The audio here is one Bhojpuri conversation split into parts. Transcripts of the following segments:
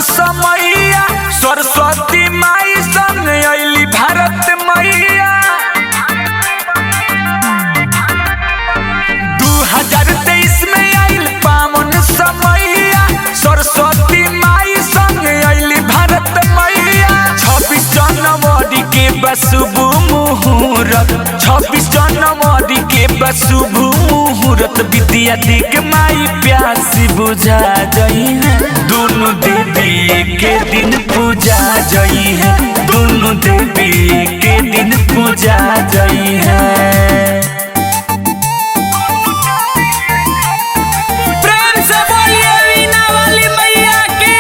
समैया सरस्वती माई संग अइली भारत मैया 2023 में आइल पावन समैया सरस्वती माई संग अइली भारत मैया 26 जनवरी के शुभ मुहूर्त 26 जनवरी के शुभ मुहूर्त विद्या दिग माई प्यासी बुझा जई है दोनों देवी के दिन पूजा जई है दोनों देवी के दिन पूजा जई है। प्रेम से बोलिए वीणा वाली मैया की।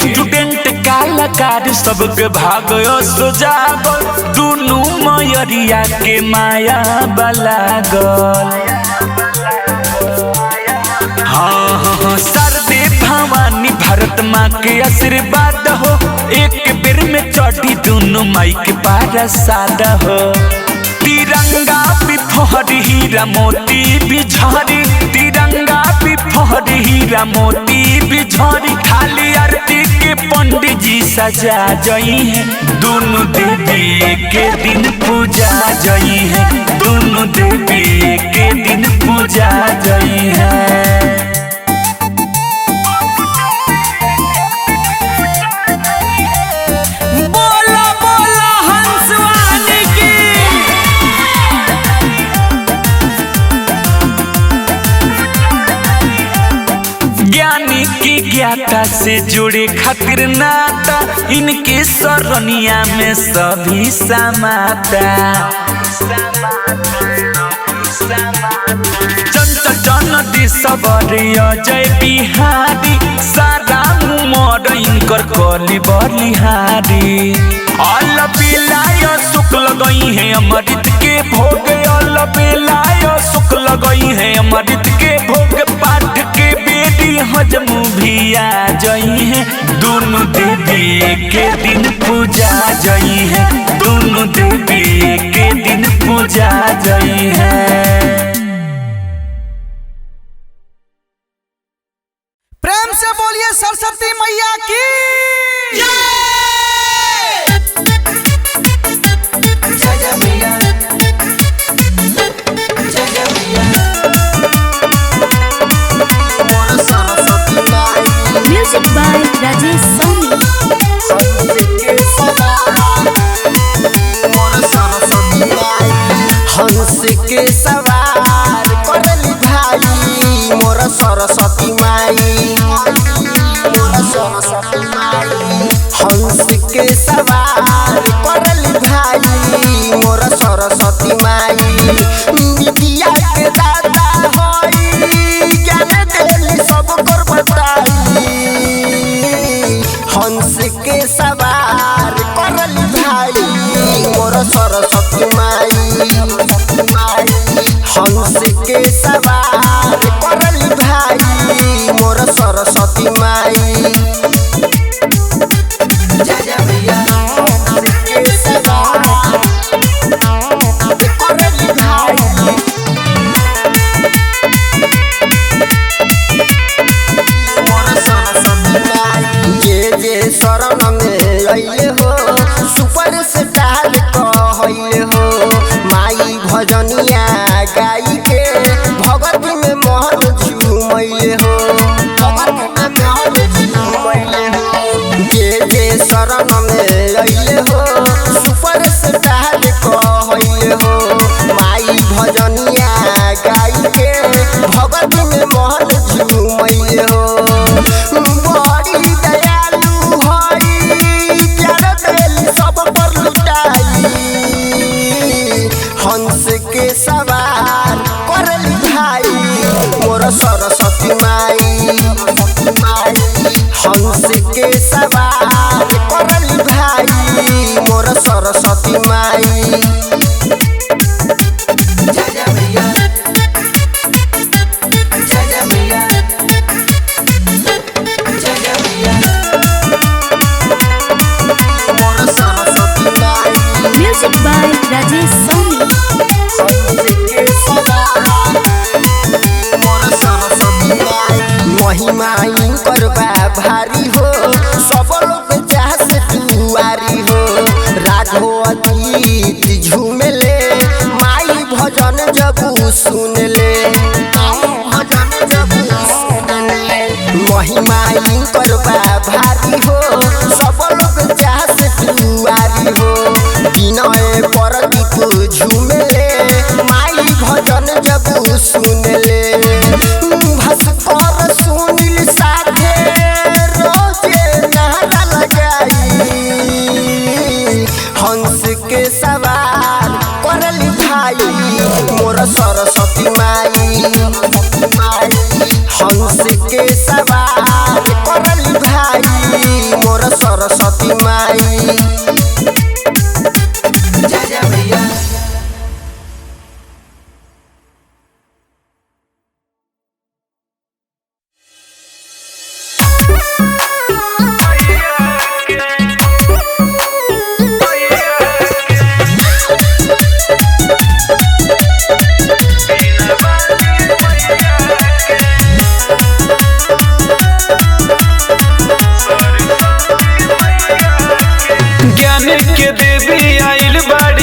स्टूडेंट कलाकार सबके भाग्य सुजागल दोनों मयरिया के माया बलागल। हाँ सरदे भवानी भारत माँ के आशीर्वाद हो एक बेर में चढ़ी दोनों माई के प्रसाद हो। तिरंगा भी फहरी हीरा मोती भी झरी तिरंगा भी फहरी हीरा मोती भी झरी खाली आरती के पंडित जी सजा जई है दोनों देवी के दिन पूजा जई है दोनों देवी के दिन पूजा जई है। ज्ञानी की ज्ञाता से जुड़े खातिर नाता इनके सरनिया में सभी समाता। जन दिसवर जय बिहारी सारा उमर इनकर कली बलिहारी। अल बिलाय शुक्ल गई है अमृत के भोग अल बिलाय शुक्ल गई है अमृत के भोग पाठ के बेटी हजम भी आ जई है दोनों देवी के दिन पूजा जई है दोनों देवी के दिन पूजा जई है। प्रेम से बोलिए सरस्वती मैया की जय मैया जय मैया। Music by Rajesh Soni। हंस के सवार करली भाई मोर सरस्वती माई मोर सरस्वती माई। हंस के सवार करली भाई मोर सरस्वती माई विद्या के दाता होई ज्ञान देली सब कर बताई। हंस के सवार करली भाई मोर सरस्वती माई हंस के सवार करली भाई मोर सरस्वती माई जय भैया। हंस के सवार करली भाई मोर सरस्वती माई। जे शरण में अइले हो सुपर स्टार कहले हो माई भजनिया गाई के भगत में महल झूमैले हो भगत में महल झूमैले हो। जे शरण में अइले हो सुपर स्टार कहले हो माई भजनिया गाई के भगत में महल झूमैले हो। बड़ी दयालु हई प्यार देली सब पर लुटाई। हंस के सवार करली भाई मोर सरस्वती माई हंस के सवार करली भाई मोर सरस्वती माई जय भैया जय भैया जय भैया। मोर सरस्वती माई Music by Rajesh Soni। सुन ले भजन जब सुन ले महिमा इनकर बा भारी हो सब लोग चाह से दुआरी हो बिनय परदीप झूमेले माई भजन जब सुन ले भास्कर सुनील साथे रोजे नारा लगाई हंस के सवार करल भाई मोर सरस्वती माई हंस के सवार करल भाई मोर सरस्वती माई। जय जय भैया।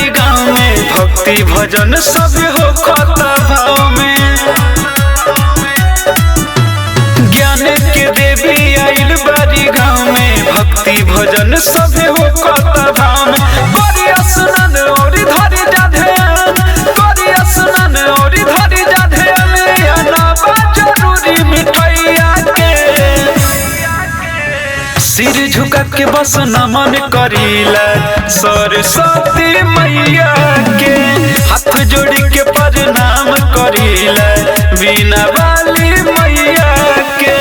भक्ति भजन सब हो खता भाव में ज्ञान के देवी आइल बारी गाँव में भक्ति भजन सब हो खता भाव में करी स्नान और धरी जा ध्यान करी स्नान और धरी जा ध्यान अनाबा जरूरी मिठैया के सिर झुका के बस नमन करीला सरस्वती मैया के हाथ जोड़ी के प्रणाम करीला बीना वाली मैया के।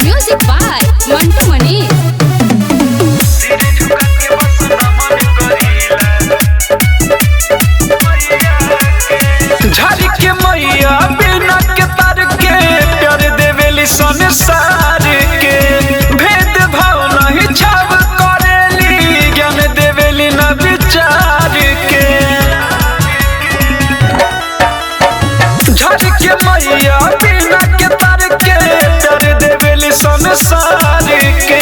म्यूजिक बाय मंटू मनी। सिर झुका के बस नमन करीला झाड़ी के मैया बिना के तार के प्यार देवेली संसार के भेद भाव नहीं छाव करेली ज्ञान देवेली न विचार के झाड़ी के मैया बिना के तार के प्यार देवेली संसार के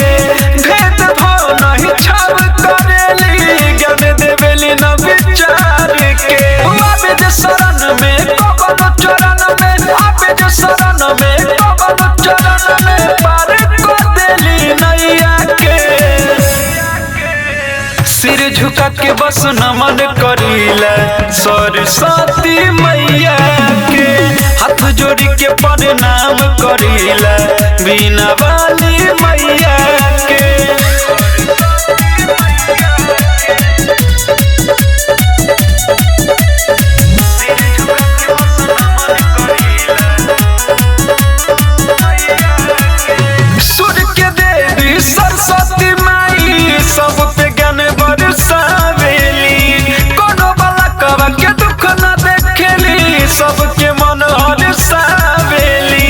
भेद भाव नहीं छाव करेली ज्ञान देवेली न विचार के आबे जे शरण में कबन चरण में आबे जे शरण में कबन चरण में पार कर देली नैया के सिर झुका के बस नमन करीला सरस्वती मैया के हाथ जोड़ी के प्रणाम करीला बीना वाली मैया के। सूर्य के देवी सरस्वती माई सब पे ज्ञान बरसावेली कोनो बाला कवा के दुख न देखेली सबके मन हरसावेली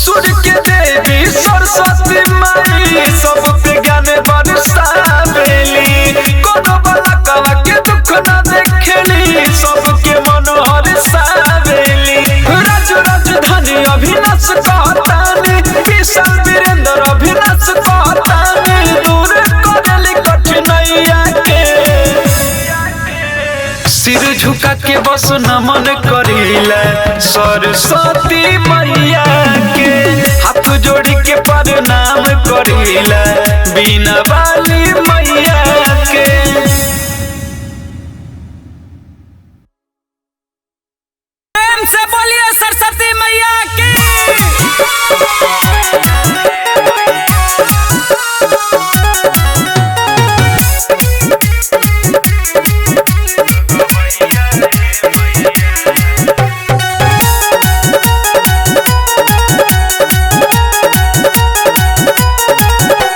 सूर्य के देवी सरस्वती माई सब पे ज्ञान बरसावेली कोनो बाला कवा के दुख न देखेली सबके मन हरसावेली राजधानी अभिनाश कहतानी विशाल वीरेंद्र अभिनाश कहतानी दूर करेली कठिनाइया के सिर झुका के बस नमन करीला सरस्वती मैया के हाथ जोड़ी के प्रणाम करीला बीना वाली मैया के। से बोलिए सरस्वती मैया की।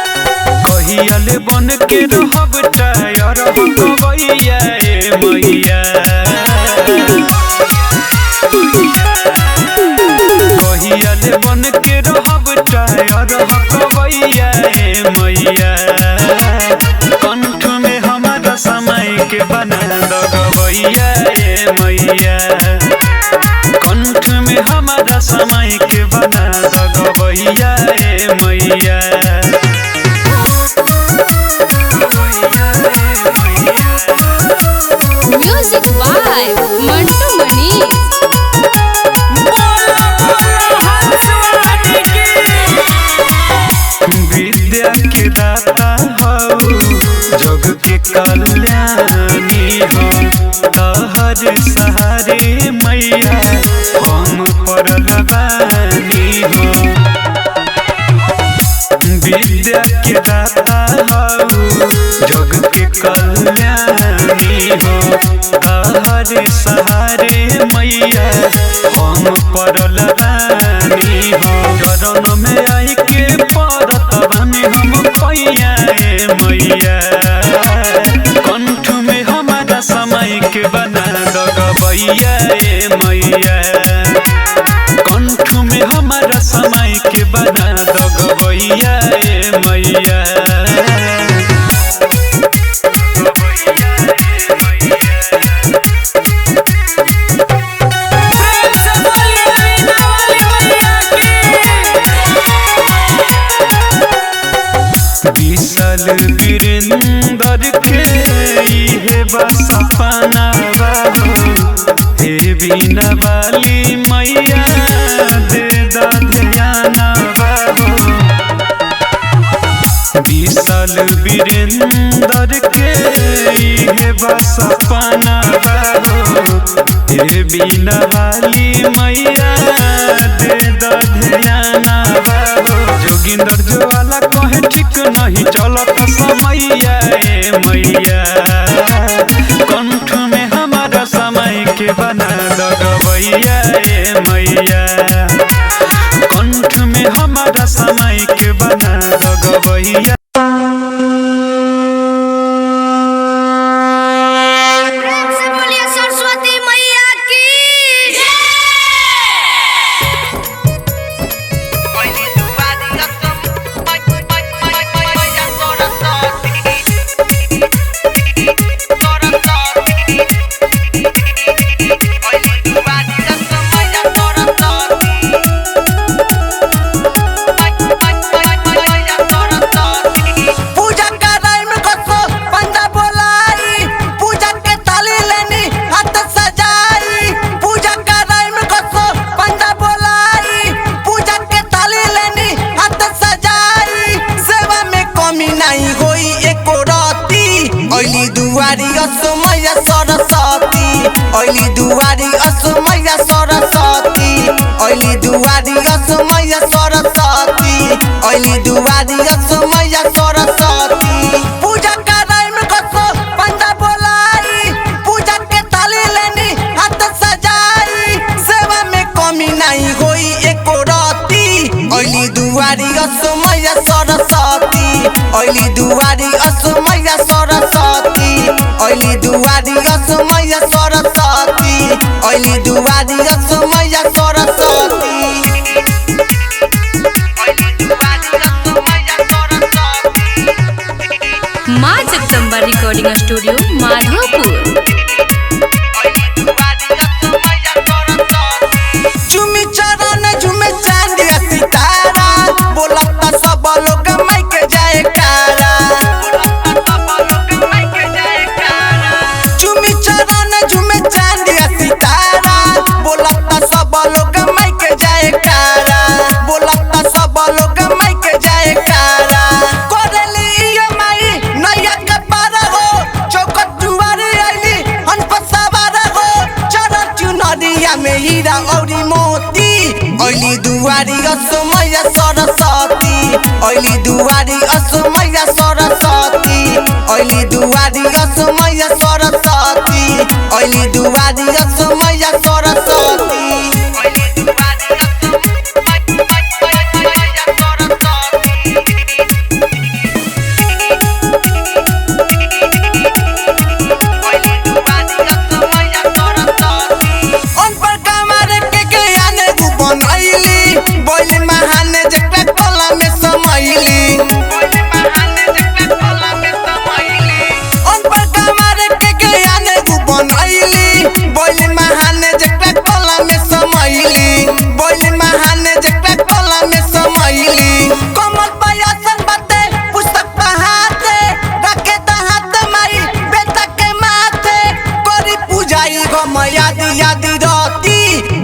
कहियाले बन के रहब टायर गवैया मैया कहियाले बन के रहब टायर गवैया मैया कंठ में हमारा समय के बना दगवैया मैया कंठ में हमारा समय के बना दगवैया मैया। कल्याणी हो तहर सहारे मैया हम पड़ल बानी हो विद्या के दाता हो जग के कल्याणी हो तहर सहारे मैया हम पड़ल बानी हो चरण में आई के पड़त बानी हम पैया मैया कंठ में हमारा समय के बना दगबैया मैया कंठ में हमारा समय के बना दगबैया मैया विशाल वीरेंद्र के इहे सपना हो हे बिना वाली मैया दे ध्यान हो विशाल वीरेंद्र के इहे सपना हो हे बिना वाली मैया दे ध्यान हो जोगिंदर ज्वाला कहे ठीक नहीं चलत समैया मैया कंठ में हमारा समय के बना दगबैया मैया कंठ में हमारा समय के बना दगबैया असमैया सरस्वती ओइली दुआरी असमैया सरस्वती ओइली दुआरी असमैया सरस्वती ओइली दुआरी असमैया सरस्वती पूजा कराई में कसो पंडा बोलाई पूजा के थाली लेनी हाथ सजाई सेवा में कमी नहीं होई एको राती ओइली दुआरी असमैया सरस्वती ओइली दुआरी असमैया सरस्वती ओइली दुआरी असमैया सरस्वती ओइली दुआरी असमैया सरस्वती माँ जगदम्बा रिकॉर्डिंग स्टूडियो माधोपुर। झूमी चरण झूमे चांदी सितारा बोलता सब लोग माइक जाए कारा झूमी चरण झूमे चांदी सितारा बोलता सब लोग माइक जाए कारा बोलता सब लोग माइक जाए कारा कोरली ये माई नैया के पार हो चौकट दुआरे आईली हन पर सवार हो चरण चुनरिया में हीरा औरी मोती ओइली दुआरी असमैया सरस्वती ओइली दुआरी असमैया सरस्वती ओइली दुआरी असमैया सरस्वती ओइली दुआरी असमैया सरस्वती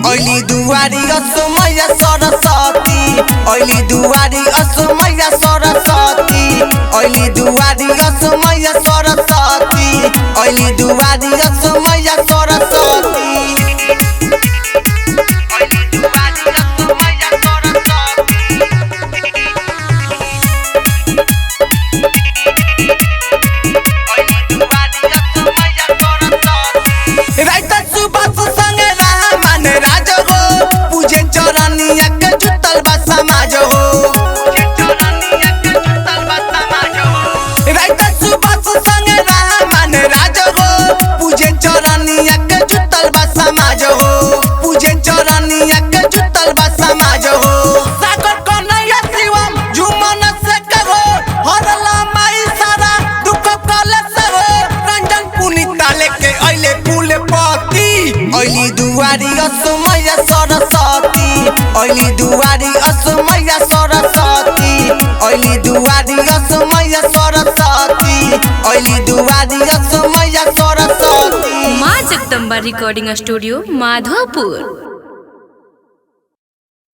ओइली दुआरी असमैया सरस्वती ओइली दुआरी असमैया सरस्वती ओइली दुआरी असमैया सरस्वती दुआरी असमैया सरस्वती असमैया सरस्वती ओइली दुआरी असमैया सरस्वती ओइली दुआरी असमैया सरस्वती ओइली दुआरी असमैया सरस्वती। माँ जगदम्बा रिकॉर्डिंग स्टूडियो माधोपुर।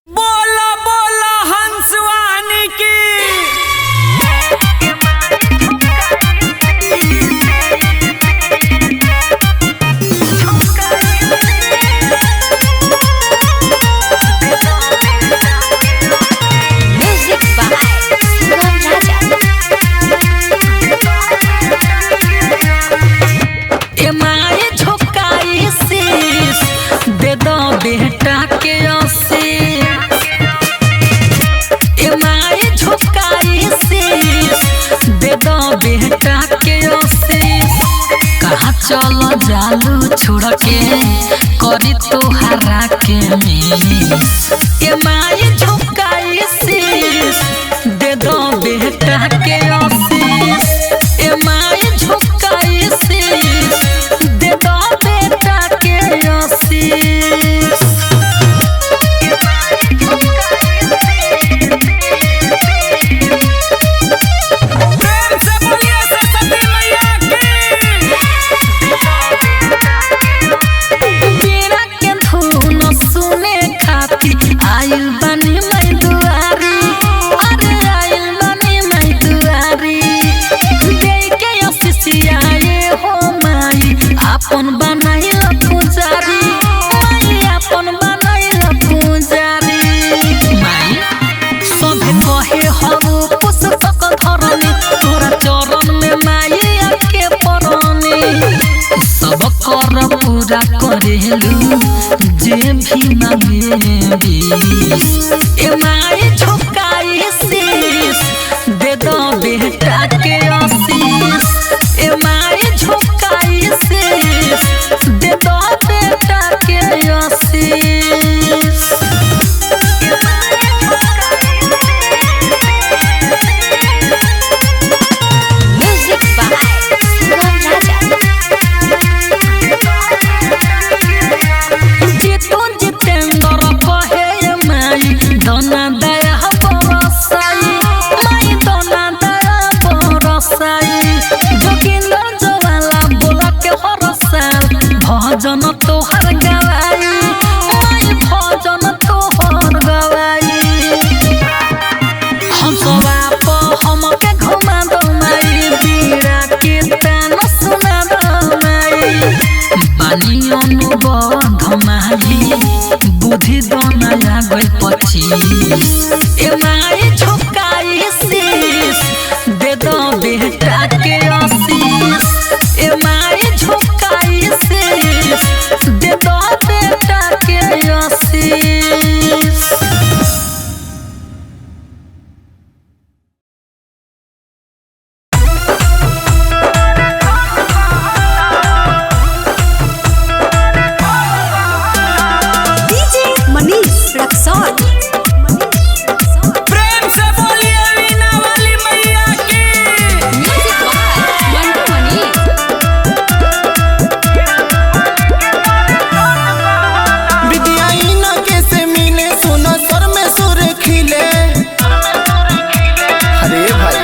बोला बोला हंसवानी की। बेटा के दे दो बेटा के कहाँ चलो जालू छोड़ के करी तोहरा के मिस माई झुकाई शीश दे दो बेटा के माई झुकाई शीश दे दो बेटा के आशीष। आइल बनी मैं दुआरी अरे आइल बनी मैं दुआरी देख के ऑफिसिया ये हो माई अपन बनाइल पुजारी माई अपन बनाइल पुजारी माई सब कहे हरु पुस्तक धरनी तोरा चरण में माई आके परनी सब कर पूरा करेलू जे भी मांगे माई झुकाई शीश दे दो बेटा के आशीष माई झुकाई शीश दे दो बेटा के आशीष। दोना दया बरसाई माई दोना दया बरसाई जोगिंदर जवाला बोला के हर साल भजन तोहर गवाई माई भजन तोहर गवाई हम सब आप हम के घुमा दो माई बीड़ा के तान सुना दो माई बानी अनुबंध माई बुद्धि दोना गई 25 माई झुकाई शीश दे दो बेटा के आशीष माई झुकाई शीश दे दो बेटा के आशीष। प्रेम से बोलिए वीणा वाली मैया की। विद्याहीन कैसे मिले सुनो स्वर में सुर खिले अरे भाई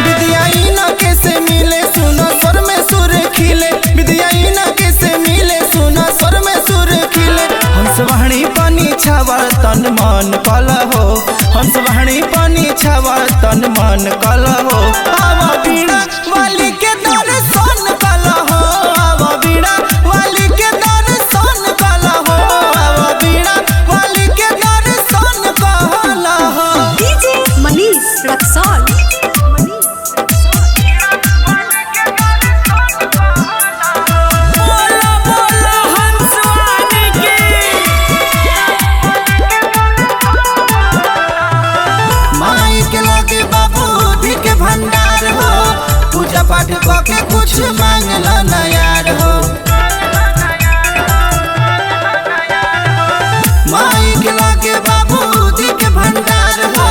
विद्याहीन कैसे मिले सुनो स्वर में सुर खिले विद्याहीन कैसे मिले सुनो स्वर में सुर खिले हंसवाणी पानी छावा तन मन कला हो हंसवाणी पानी छावा तन मन कला हो आवा बीड़ा वाली के दर्शन कला हो पाठ के कुछ मांगला ना यार हो। माई के लागे बाबूजी के भंडार हो,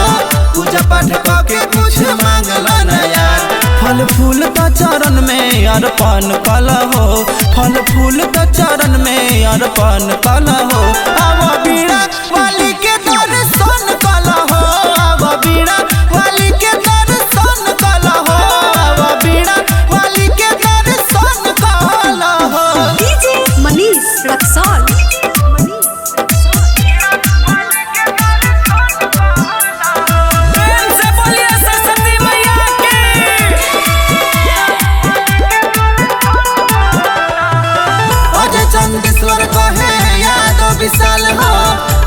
पूजा पाठ के कुछ मांगला ना यार। फल फूल तो चरण में अर्पण कल हो, फल फूल तो चरण में अर्पण कल हो। अब बीड़ा वाली के दर्शन कल हो, अब बीड़ा वाली के दर्शन कल हो, अब बीड़ा वाली के दर्शन कल हो। डीजे मनीष रक्सौल। प्रेम से बोलिए सरस्वती मैया की। अजय चंदेश्वर कहे यादव विशाल हो,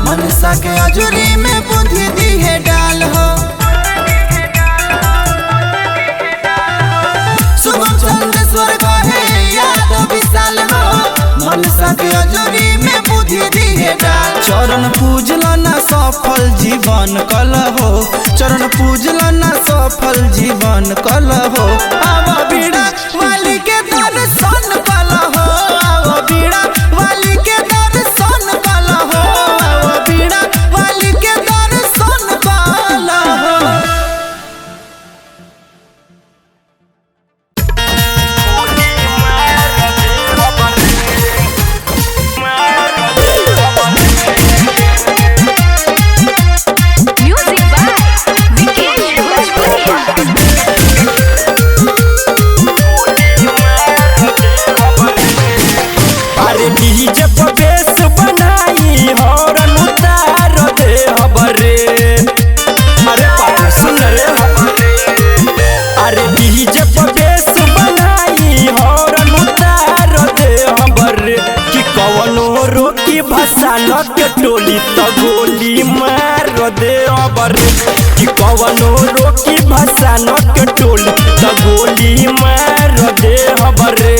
मनसा के अजूरी में बुद्धि दी है डाल हो। शुभम चंदेश्वर कहे यादव विशाल हो, मनसा के अजूरी में बुद्धि दी है डाल। चरण पूजला ना सफल जीवन कल हो, चरण पूजला ना सफल जीवन कल हो। अब बीड़ा वाली के दर्शन कल हो, अब बीड़ा वाली के दर्शन कल हो, अब बीड़ा वाली के दर्शन कल हो। म्यूजिक बाय विकेश भोजपुरिया। अरे डीजे पर बेस बनाई हॉर्न उतार दे हबरे। अरे पागल सुन रे। अरे डीजे पर बेस बनाई हॉर्न उतार दे हबरे। कि कवनो रोकी भसान के टोली तो गोली मार दे हबरे। कि कवनो रोकी भसान के टोली तो गोली मार दे हबरे।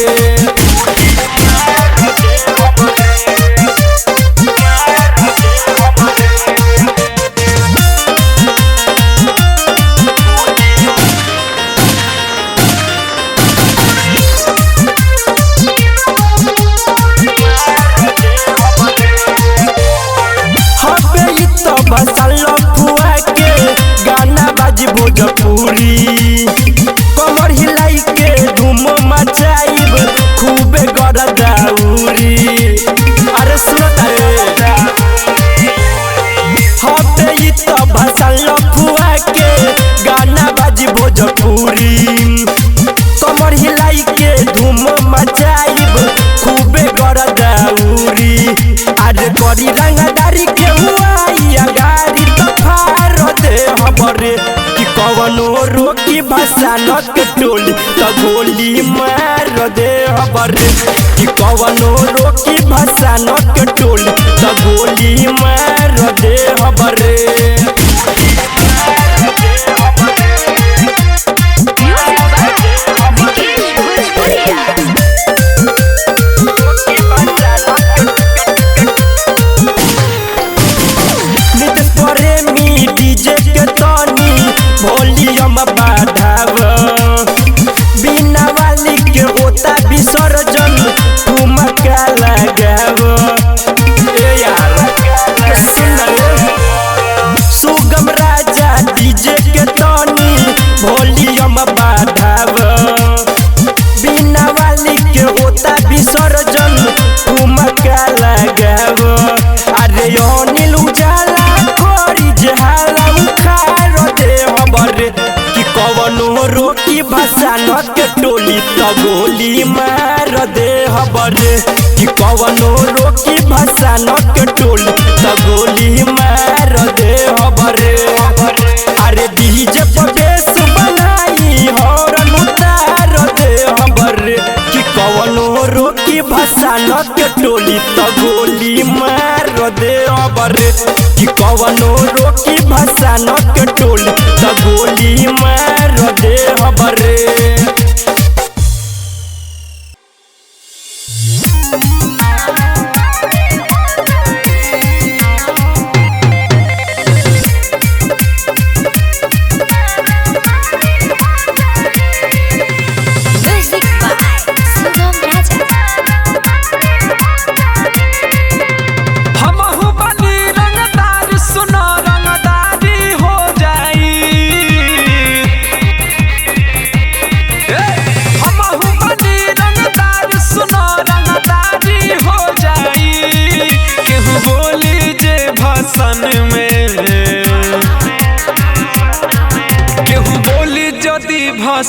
हबे इ तो भसल फुआ के गाना बाजी भोजपुरी। कमर हिलाई के धूम मचाइब खूबे गरदाउरी। अरे सुनत रे। हबे इ तो भसल फुआ के गाना बाजी भोजपुरी। कमर हिलाई के धूम मचाइब खूबे गरदाउरी। अरे करी रंगदारी के हुआई अगारी तो फार दे हबरे। कि कवनो रोकी भसान के टोली तो गोली मार दे हबरे। कि कवनो रोकी भसान के टोली तो गोली मार दे हबरे। म्यूजिक बाय विकेश भोजपुरिया। नितेश प्रेमी डीजे के तनी वॉल्यूम बढ़ाव। बिना वाली के होता विसर्जन ठुमका लगाव। ए यार सुन रे। सुगम राजा डीजे के तनी वॉल्यूम बढ़ाव। बिना वाली के होता विसर्जन ठुमका लगाव। अरे अनिल उजाला करी जहाला उखार दे हबरे। कि कवनो रोकी भसान के टोली तो गोली मार दे हबरे। कि कवनो रोकी भसान के टोली तो गोली मार दे हबरे। अरे डीजे पर बेस बनाई हॉर्न उतार दे हबरे। कि कवनो रोकी भसान के टोली तो गोली मार दे हबरे। कि कवनो रोकी भसान के टोली तो गोली मार दे हबरे।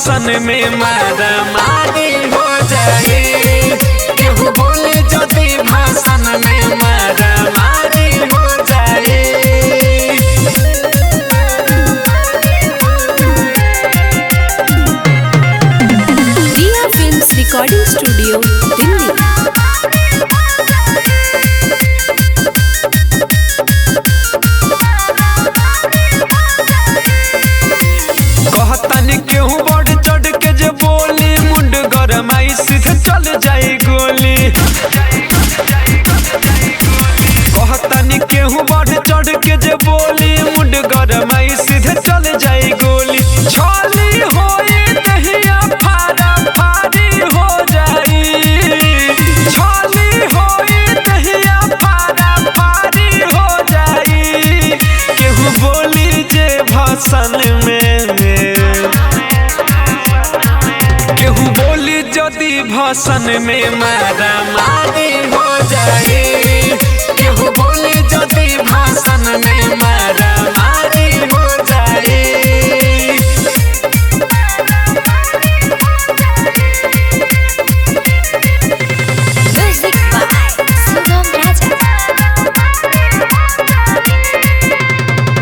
भाषण में मारा मारी हो जाए। केहू बोले जदि भाषण में मारा मारी हो जाए। रिया फिल्म्स रिकॉर्डिंग स्टूडियो दिल्ली। कहतनी केहू बढ़ चढ़ के जे बोली मुंड गरमाई सीधे चल जाई गोली। कहतनी केहू बढ़ चढ़ के जे बोली मुंड गरमाई सीधे चल जाई गोली। छाली होई दहिया फारा फारी हो जाई। छाली होई दहिया फारा फारी हो जाई। केहू बोली जे भाषण में, केहू बोली जदि भाषण में मारा मारी हो जाए। केहू बोली जदि भाषण में मारा मारी हो जाए। म्यूजिक बाय सुगम राजा।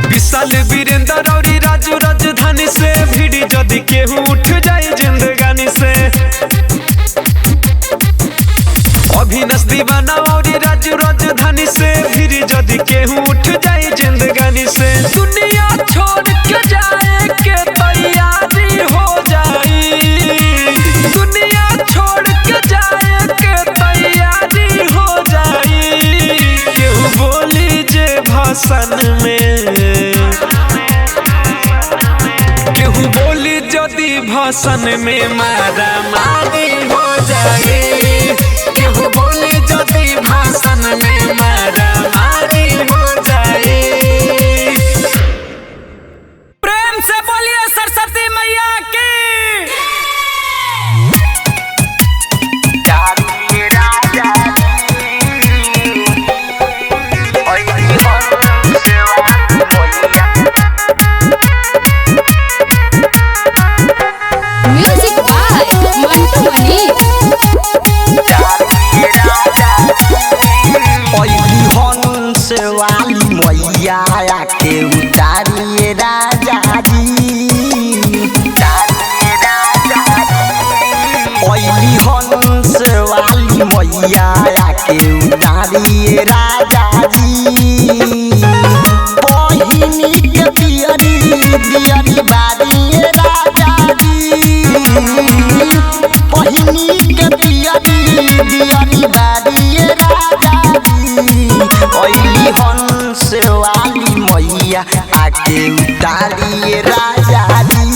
विशाल वीरेंद्र और राजू राजधानी से भिड़ी जदि केहू उठ जाए जिंदगानी से। अभिनस दीवाना और राजू राजधानी से भिड़ी जदि केहू उठ जाए जिंदगानी से। दुनिया छोड़ के जाए के तैयारी हो जाई। दुनिया छोड़ के जाए के तैयारी हो जाई। केहू बोली जे भाषण में, केहू बोली जदि भाषण में मारा मारी हो जाए। केहू बोली जदि भाषण में मारा मारी हो जाए। प्रेम से बोलिए सरस्वती मैया की। म्यूजिक बाय मंटू मनी। पहली हंस वाली मैया के उतारिए राजा जी। पहली हंस वाली मैया के उतारिए राजा जी। बहिनी के पियरी दियरी बारिए राजा जी। बहिनी के पियरी दियरी बारिए राजा जी। पहली हंस वाली मैया आके उतारिए राजा जी।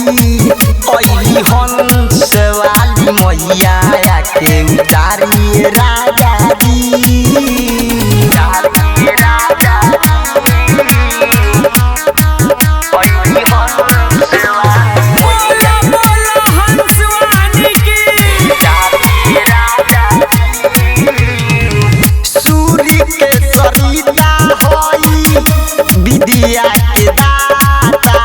पहली हंस वाली मैया आके उतारिए राजा जी। उतारिए राजा जी। पहली हंस वाली बोला बोला हंसवानी की। उतारिए राजा जी। सूर्य के सरिता होई विद्या के दाता।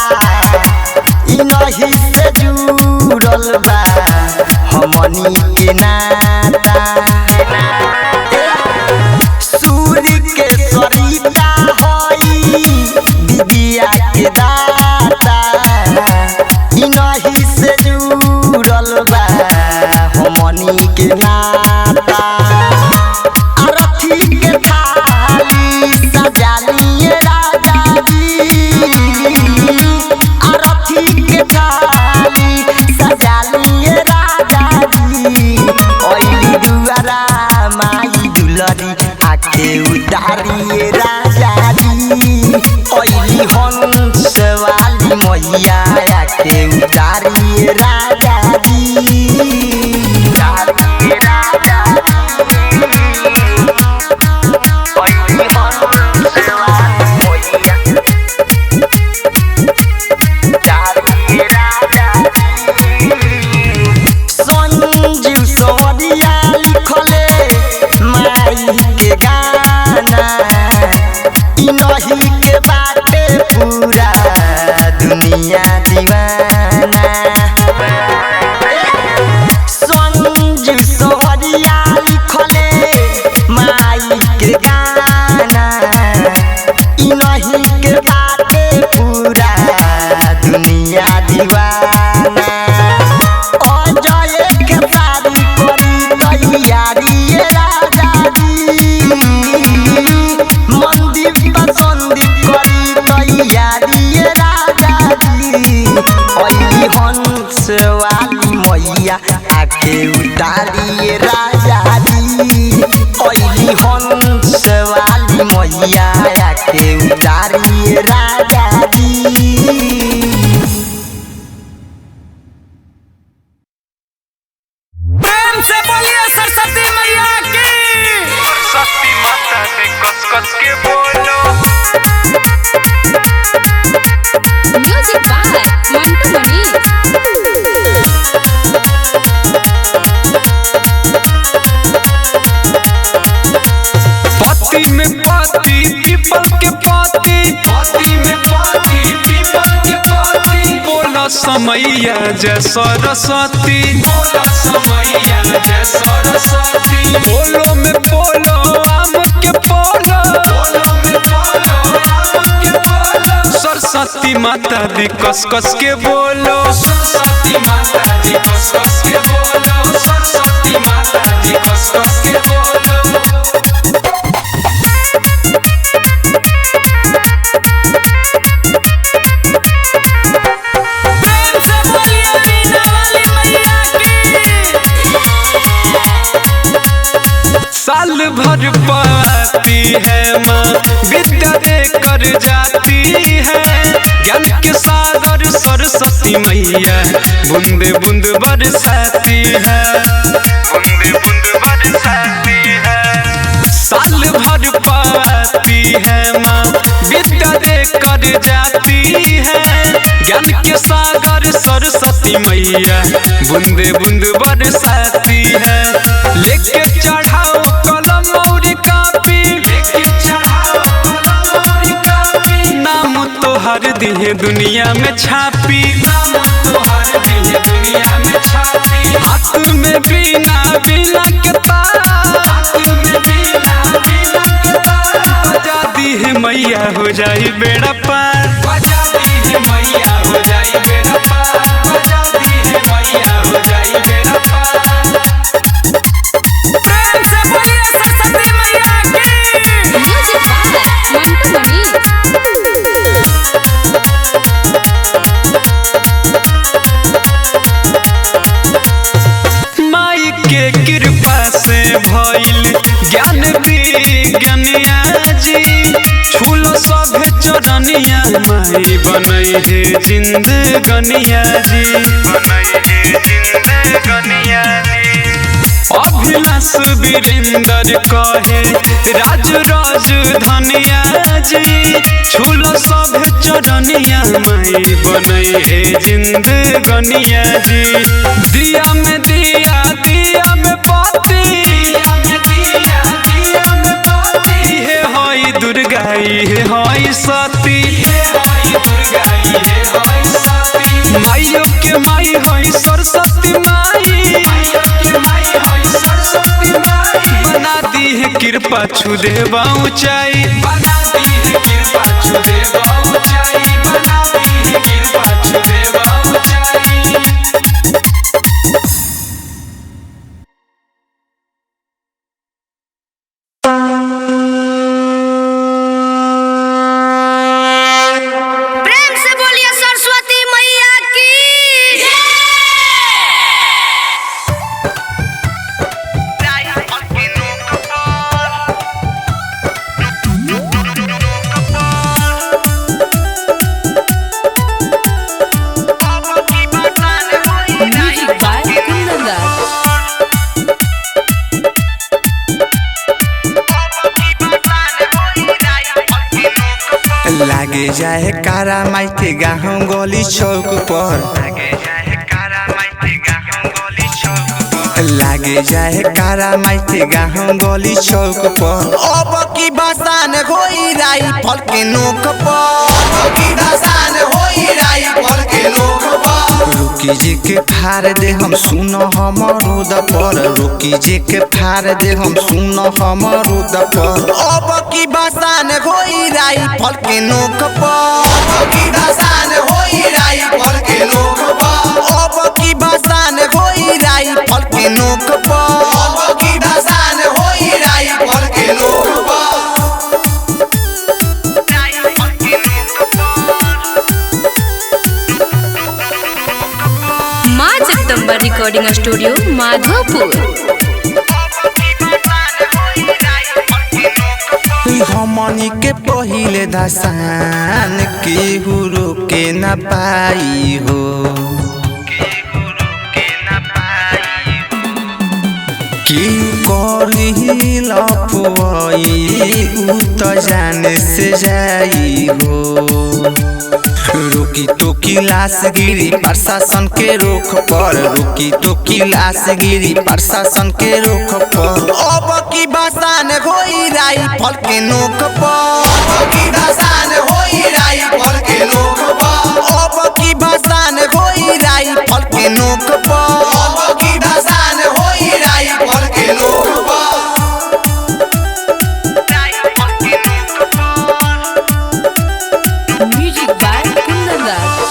इनही से जुड़ल बा हमनी के नाता। सूर्य के सरिता होई विद्या के दाता। इनही से जुड़ल बा हमनी के नाता। आरती के थाली सजालिए राजा जी। आरती के थाली सजालिए राजा जी। ओइली दुआरा माई दुलरी आके उतारिए राजा जी। ओइली हंस वाली मैया आके उतारिए राजा जी। उतारिए राजा उतारिए राजा जी ओइली हंस वाली मैया के उतारिए राजा जी। प्रेम से बोलिए सरस्वती मैया की। सरस्वती माता से कस कस के बोलो। म्यूजिक बाय मंटू मनी। पति में पति पीपल के पति, पति में पति पीपल के पति। बोला समैया जय सरस्वती, बोला समैया जय सरस्वती। बोलो में बोलो आम के बोलो, बोलो में बोलो आम के बोलो। सरस्वती माता दी कस कस के बोलो, सरस्वती माता दी कस कस के बोलो, सरस्वती माता दी कस कस के बोलो। साल भर पाती है माँ विद्या देकर जाती है। ज्ञान के सागर सरस्वती मैया बूंदे बूंद बरसाती है, बूंदे बूंद बरसाती है। साल भर पाती है माँ विद्या देकर जाती है। ज्ञान के सागर सरस्वती मैया बूंदे बूंद बरसाती है। लेके चढ़ाओ कलम और कापी, लेके चढ़ाओ कलम और कापी। नाम तो हर दिहे दुनिया में छापी, नाम तो हर दिहे दुनिया में छापी। हाथ में बीना बीना के तार, हाथ में बीना बीना के तार। बजा दी है मैया हो जाई बेड़ा पार, बजा दी है मैया हो जाई बेड़ा पार, बजा दी है मैया हो जाई बेड़ा पार। प्रेम से बोलिए सरस्वती मैया की। म्यूजिक बाय मंटू मनी। माई के कृपा से भइल ज्ञान विज्ञानिया जी। छूलो सब चरनिया माई बनई है जिंदगनिया जी, बनई है जिंदगनिया जी। अभिलाष वीरेंद्र कहे राज राजधानिया जी। छूलो सब चरनिया माई बनई है जिंदगनिया जी। दिया में दिया दिया में बाती, दिया में दिया दिया में बाती। हे होई दुर्गा हे होई सती, हे होई दुर्गा हे होई सती। माइयो के माई होई सरस्वती माई, माइयो के माई होई सरस्वती माई। बना दी है कृपा छू देवा ऊंचाई, बना दी है कृपा छू देवा ऊंचाई, बना दी है कृपा छू देवा ऊंचाई। प्रेम से बोलिए सरस्वती मैया की। म्यूजिक बाय कुंदन दास। लागे जाए कारा माई के गाँव गली चौक पर, लागे जाए कारा माई के गाँव गली चौक पर। अब की बसान होई राई फल के नोक पर, अब की बसान होई राई फल के नोक पर। रुकी जी के फार दे हम सुनो हमर उद पर, रुकी जी के फार दे हम सुनो हमर उद पर। अब की बसान होई राई फल के नोक पर, अब की बसान होई राई फल के नोक पर। अब की बसान होई राई फल के नोक पर, अब की बसान होई राई फल के नोक पर। माँ Jagdamba recording recording studio Madhopur. हमनी के पहिले दसान केहू रोके न पाई हो। केहू करी लफुआई उ त जाने से जाई हो। रोकी तो लाश गिरी प्रशासन के रोक पर, रोकी तो लाश गिरी प्रशासन के रोक पर। अब की भाषण होई राइफल के नोक पर, अब की भाषण होई राइफल के नोक पर, अब की भाषण होई राइफल के नोक पर, अब की भाषण होई राइफल के नोक पर। Music by Kundandas.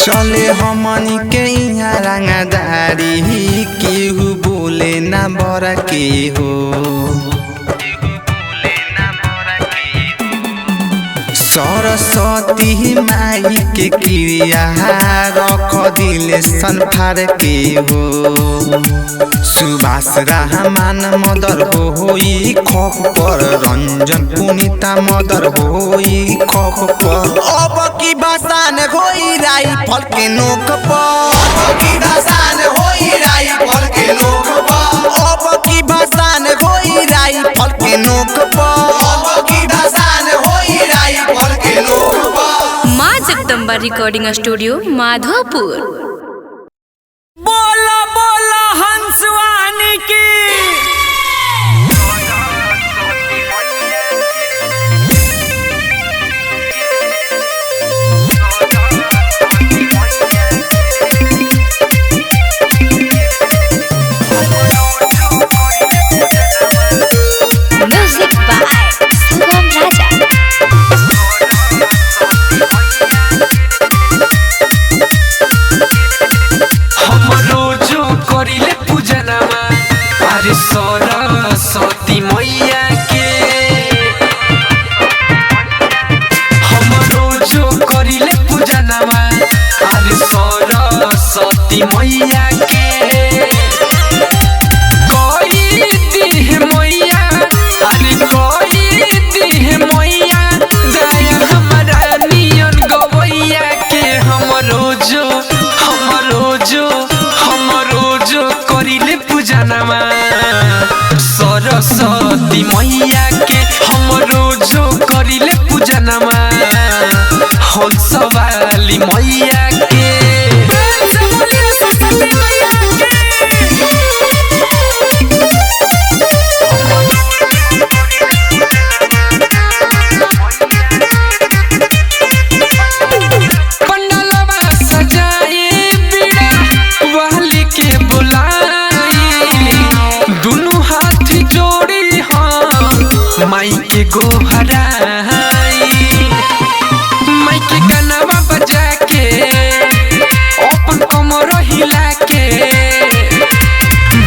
चले हमनी के यहाँ रंगदारी, केहू बोले ना बड़ा के हो। सरस्वती माई के क्रिया रख दिल संफार के हो। सुभाष रहमान मदर होई खौफ पर, रंजन पुनीता मदर होई खौफ पर। अब की भाषण होई राइफल के नोक पर, अब की भाषण होई राइफल के नोक पर, अब की भाषण होई राइफल के नोक पर, अब की भाषण होई राइफल के नोक पर। माँ जगदम्बा रिकॉर्डिंग स्टूडियो माधोपुर। बोला बोला हंसवानी की। म्यूजिक बाय शुभम राजा। हमरो जो करिले पूजनमा अरे सरस्वती मैया के। हमरो जो करिले पूजनमा अरे सरस्वती मैया के। कोई दिन मैया अरे कोई दिन मैया दया हमारा नियन गवैया के। हमरो जो करिले पूजनमा सरस्वती मैया के। हमरो जो करिले पूजनमा हंसवाली मैया के। पंडलवा सजाए बीड़ा वाली के बुलाई, दुनु हाथ जोड़ी हाँ माई के गोहराई। माई के गाना बजा के अपन कमर हिला के।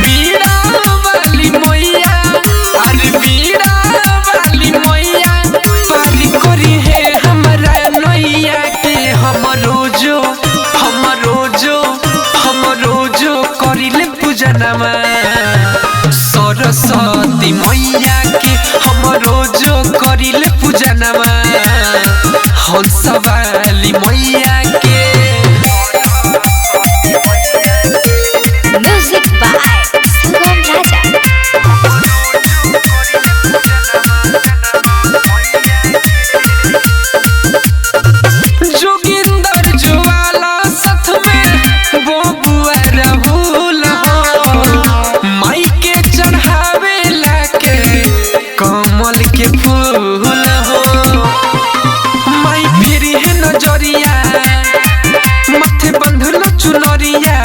बीड़ा वाली मैया अरे बीड़ा वाली मैया पारी करी है हमारा नैया के। हमरो जो करिले पूजनमा सरस्वती मैया के। हमरो जो करिले पूजनमा हंसवाली मैया के। म्यूजिक बाय शुभम राजा। जोगिंदर ज्वाला साथ में बबुआ राहुल हो। माई के चढ़ावे लाके कमल के फूल हो। माई फिरी है नजरिया माथे बंधल चुनरिया।